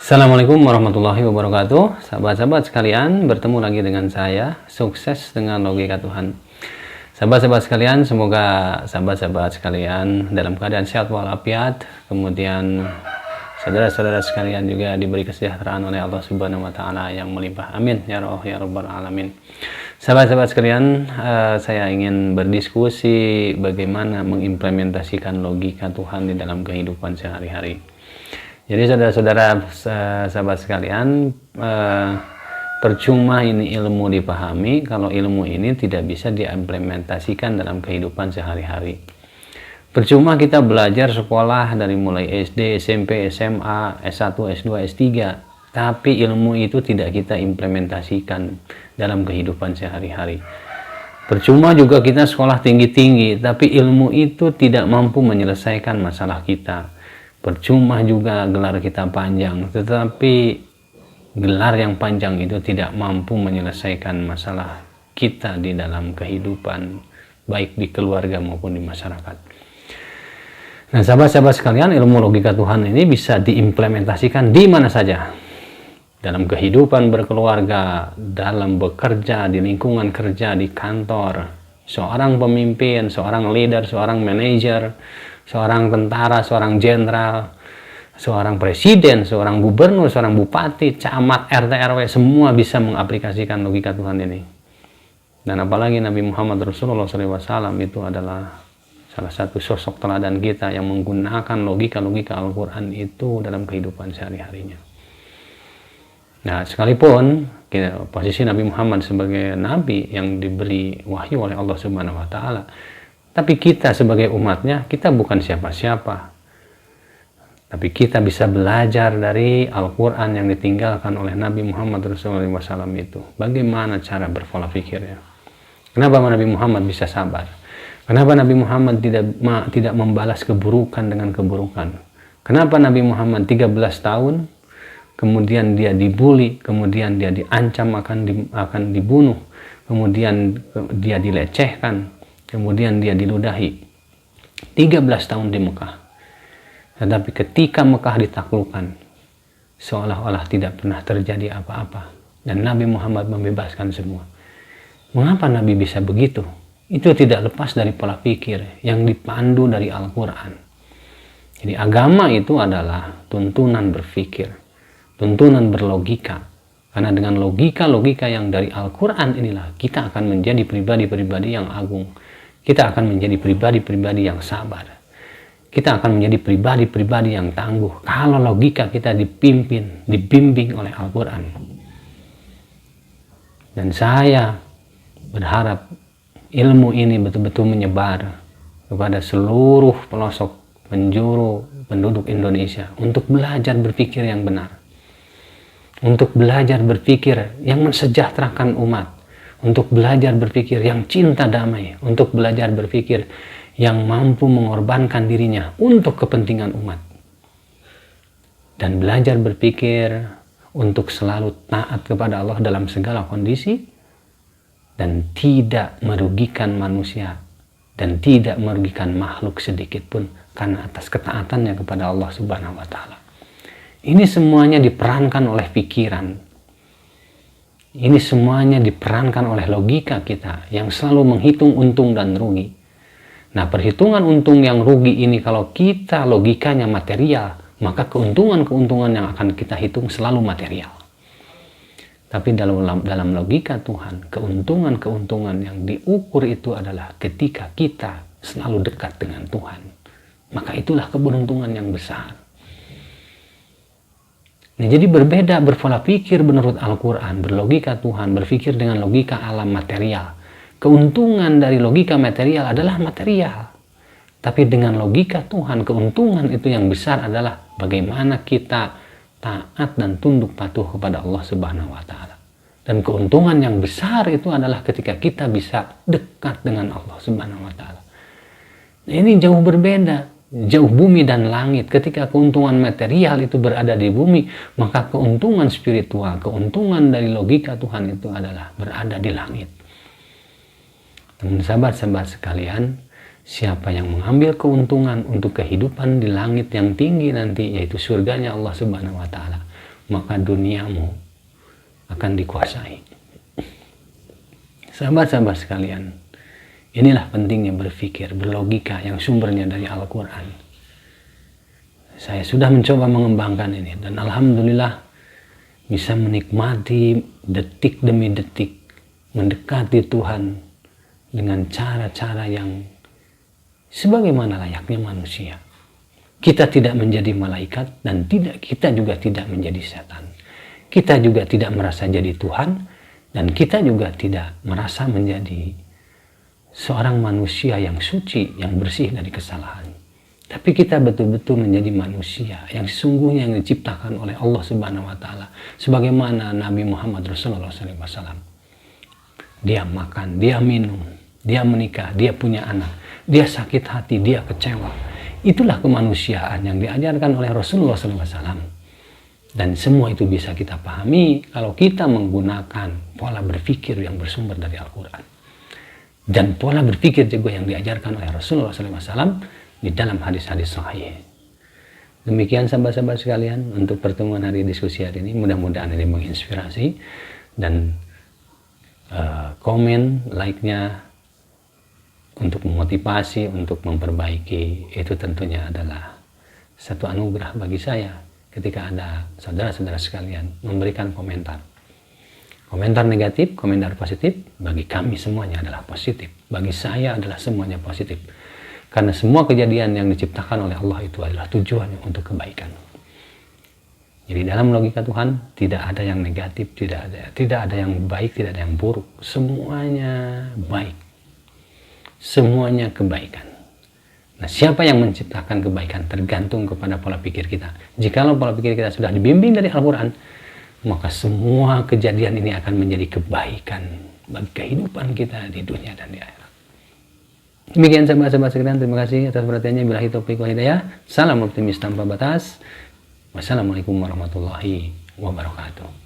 Assalamualaikum warahmatullahi wabarakatuh. Sahabat-sahabat sekalian, bertemu lagi dengan saya, Sukses dengan Logika Tuhan. Sahabat-sahabat sekalian, semoga sahabat-sahabat sekalian dalam keadaan sehat walafiat, kemudian saudara-saudara sekalian juga diberi kesejahteraan oleh Allah Subhanahu wa taala yang melimpah. Amin ya roh ya rabbal alamin. Sahabat-sahabat sekalian, saya ingin berdiskusi bagaimana mengimplementasikan logika Tuhan di dalam kehidupan sehari-hari. Jadi saudara-saudara, sahabat sekalian, percuma ini ilmu dipahami kalau ilmu ini tidak bisa diimplementasikan dalam kehidupan sehari-hari. Percuma kita belajar sekolah dari mulai SD, SMP, SMA, S1, S2, S3, tapi ilmu itu tidak kita implementasikan dalam kehidupan sehari-hari. Percuma juga kita sekolah tinggi-tinggi, tapi ilmu itu tidak mampu menyelesaikan masalah kita. Percuma juga gelar kita panjang, tetapi gelar yang panjang itu tidak mampu menyelesaikan masalah kita di dalam kehidupan, baik di keluarga maupun di masyarakat. Nah, sahabat-sahabat sekalian, ilmu logika Tuhan ini bisa diimplementasikan di mana saja. Dalam kehidupan berkeluarga, dalam bekerja, di lingkungan kerja, di kantor, seorang pemimpin, seorang leader, seorang manajer, seorang tentara, seorang jenderal, seorang presiden, seorang gubernur, seorang bupati, camat, RT, RW, semua bisa mengaplikasikan logika Tuhan ini. Dan apalagi Nabi Muhammad Rasulullah SAW itu adalah salah satu sosok teladan kita yang menggunakan logika-logika Al-Quran itu dalam kehidupan sehari-harinya. Nah, sekalipun posisi Nabi Muhammad sebagai Nabi yang diberi wahyu oleh Allah Subhanahu wa taala, tapi kita sebagai umatnya, kita bukan siapa-siapa. Tapi kita bisa belajar dari Al-Quran yang ditinggalkan oleh Nabi Muhammad Rasulullah SAW itu. Bagaimana cara berpola pikirnya. Kenapa Nabi Muhammad bisa sabar? Kenapa Nabi Muhammad tidak membalas keburukan dengan keburukan? Kenapa Nabi Muhammad 13 tahun, kemudian dia dibully, kemudian dia diancam akan dibunuh, kemudian dia dilecehkan, kemudian dia diludahi 13 tahun di Mekah. Tetapi ketika Mekah ditaklukkan, seolah-olah tidak pernah terjadi apa-apa, dan Nabi Muhammad membebaskan semua. Mengapa Nabi bisa begitu? Itu tidak lepas dari pola pikir yang dipandu dari Al-Quran. Jadi agama itu adalah tuntunan berpikir, tuntunan berlogika. Karena dengan logika-logika yang dari Al-Quran inilah kita akan menjadi pribadi-pribadi yang agung. Kita akan menjadi pribadi-pribadi yang sabar. Kita akan menjadi pribadi-pribadi yang tangguh. Kalau logika kita dibimbing oleh Al-Quran. Dan saya berharap ilmu ini betul-betul menyebar kepada seluruh pelosok penjuru penduduk Indonesia untuk belajar berpikir yang benar. Untuk belajar berpikir yang mensejahterakan umat. Untuk belajar berpikir yang cinta damai, untuk belajar berpikir yang mampu mengorbankan dirinya untuk kepentingan umat, dan belajar berpikir untuk selalu taat kepada Allah dalam segala kondisi, dan tidak merugikan manusia, dan tidak merugikan makhluk sedikit pun karena atas ketaatannya kepada Allah Subhanahu wa taala. Ini semuanya diperankan oleh pikiran. Ini semuanya diperankan oleh logika kita yang selalu menghitung untung dan rugi. Nah, perhitungan untung yang rugi ini kalau kita logikanya material, maka keuntungan-keuntungan yang akan kita hitung selalu material. Tapi dalam logika Tuhan, keuntungan-keuntungan yang diukur itu adalah ketika kita selalu dekat dengan Tuhan. Maka itulah keberuntungan yang besar. Nah, jadi berbeda berpola pikir menurut Al-Quran, berlogika Tuhan, berpikir dengan logika alam material. Keuntungan dari logika material adalah material. Tapi dengan logika Tuhan, keuntungan itu yang besar adalah bagaimana kita taat dan tunduk patuh kepada Allah Subhanahu wa taala. Dan keuntungan yang besar itu adalah ketika kita bisa dekat dengan Allah Subhanahu wa taala. Nah, ini jauh berbeda. Jauh bumi dan langit. Ketika keuntungan material itu berada di bumi, maka keuntungan spiritual, keuntungan dari logika Tuhan itu adalah berada di langit. Teman sahabat-sahabat sekalian, siapa yang mengambil keuntungan untuk kehidupan di langit yang tinggi nanti, yaitu surganya Allah Subhanahu wa taala, maka duniamu akan dikuasai. Sahabat-sahabat sekalian, inilah pentingnya berpikir, berlogika yang sumbernya dari Al-Quran. Saya sudah mencoba mengembangkan ini, dan alhamdulillah bisa menikmati detik demi detik, mendekati Tuhan dengan cara-cara yang sebagaimana layaknya manusia. Kita tidak menjadi malaikat, dan kita juga tidak menjadi setan. Kita juga tidak merasa jadi Tuhan, dan kita juga tidak merasa menjadi seorang manusia yang suci, yang bersih dari kesalahan. Tapi kita betul-betul menjadi manusia yang sesungguhnya yang diciptakan oleh Allah Subhanahu wa Ta'ala. Sebagaimana Nabi Muhammad Rasulullah SAW. Dia makan, dia minum, dia menikah, dia punya anak, dia sakit hati, dia kecewa. Itulah kemanusiaan yang diajarkan oleh Rasulullah SAW. Dan semua itu bisa kita pahami kalau kita menggunakan pola berpikir yang bersumber dari Al-Quran. Dan pola berpikir juga yang diajarkan oleh Rasulullah SAW di dalam hadis-hadis sahih. Demikian sahabat-sahabat sekalian untuk pertemuan hari diskusi hari ini. Mudah-mudahan ini menginspirasi. Dan komen, like-nya untuk memotivasi, untuk memperbaiki, itu tentunya adalah satu anugerah bagi saya. Ketika ada saudara-saudara sekalian memberikan komentar. Komentar negatif, komentar positif, bagi kami semuanya adalah positif. Bagi saya adalah semuanya positif. Karena semua kejadian yang diciptakan oleh Allah itu adalah tujuannya untuk kebaikan. Jadi dalam logika Tuhan, tidak ada yang negatif, tidak ada yang baik, tidak ada yang buruk. Semuanya baik. Semuanya kebaikan. Nah, siapa yang menciptakan kebaikan tergantung kepada pola pikir kita. Jikalau pola pikir kita sudah dibimbing dari Al-Quran, maka semua kejadian ini akan menjadi kebaikan bagi kehidupan kita di dunia dan di akhirat. Demikian sahabat-sahabat sekalian, terima kasih atas perhatiannya. Billahi taufiq wal hidayah. Salam optimis tanpa batas. Wassalamualaikum warahmatullahi wabarakatuh.